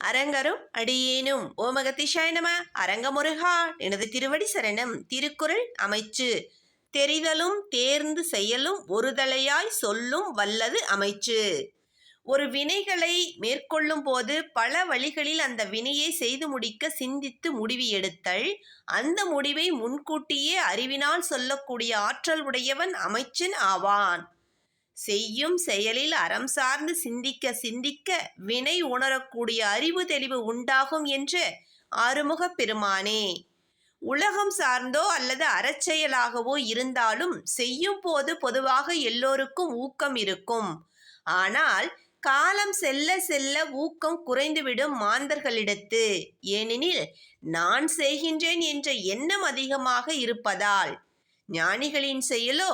அரங்கரும் அடியேனும் ஓமகத்திஷாய நம. அரங்கமுருகா எனது திருவடி சரணம். திருக்குறள் அமைச்சு. தெரிதலும் தேர்ந்து செயலும் ஒருதலையாய் சொல்லும் வல்லது அமைச்சு. ஒரு வினைகளை மேற்கொள்ளும் போது பல வழிகளில் அந்த வினையை செய்து முடிக்க சிந்தித்து முடிவு எடுத்தல். அந்த முடிவை முன்கூட்டியே அறிவினால் சொல்லக்கூடிய ஆற்றல் உடையவன் அமைச்சன் ஆவான். செய்யும் செயலில் அறம் சார்ந்து சிந்திக்க சிந்திக்க வினை உணரக்கூடிய அறிவு தெளிவு உண்டாகும் என்று ஆறுமுகப் பெருமானே. உலகம் சார்ந்தோ அல்லது அறச்செயலாகவோ இருந்தாலும் செய்யும் போது பொதுவாக எல்லோருக்கும் ஊக்கம் இருக்கும். ஆனால் காலம் செல்ல செல்ல ஊக்கம் குறைந்துவிடும் மாந்தர்களிடத்து. ஏனெனில் நான் செய்கின்றேன் என்ற எண்ணம் அதிகமாக இருப்பதால். ஞானிகளின் செயலோ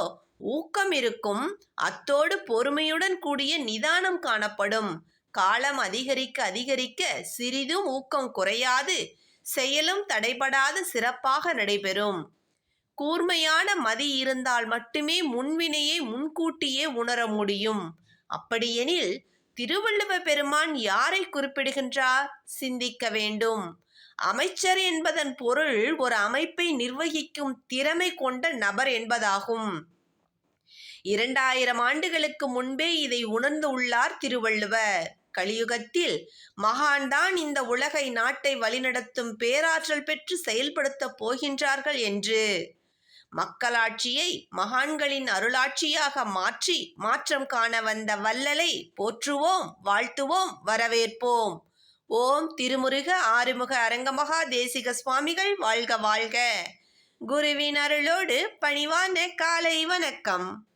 ஊக்கம் இருக்கும், அத்தோடு பொறுமையுடன் கூடிய நிதானம் காணப்படும். காலம் அதிகரிக்க அதிகரிக்க சிறிதும் ஊக்கம் குறையாது, செயலும் தடைபடாது சிறப்பாக நடைபெறும். கூர்மையான மதி இருந்தால் மட்டுமே முன்வினையை முன்கூட்டியே உணர முடியும். அப்படியெனில் திருவள்ளுவ பெருமான் யாரை குறிப்பிடுகின்றார்? சிந்திக்க வேண்டும். அமைச்சர் என்பதன் பொருள் ஒரு அமைப்பை நிர்வகிக்கும் திறமை கொண்ட நபர் என்பதாகும். 2000 ஆண்டுகளுக்கு முன்பே இதை உணர்ந்து உள்ளார் திருவள்ளுவர். கலியுகத்தில் மகான்தான் இந்த உலகை நாட்டை வழிநடத்தும் பேராற்றல் பெற்று செயல்படுத்தப் போகின்றார்கள் என்று. மக்களாட்சியை மகான்களின் அருளாட்சியாக மாற்றி மாற்றம் காண வந்த வள்ளலை போற்றுவோம், வாழ்த்துவோம், வரவேற்போம். ஓம் திருமுருக ஆறுமுக அரங்கமகா தேசிக சுவாமிகள் வாழ்க வாழ்க. குருவின் அருளோடு பணிவான காலை வணக்கம்.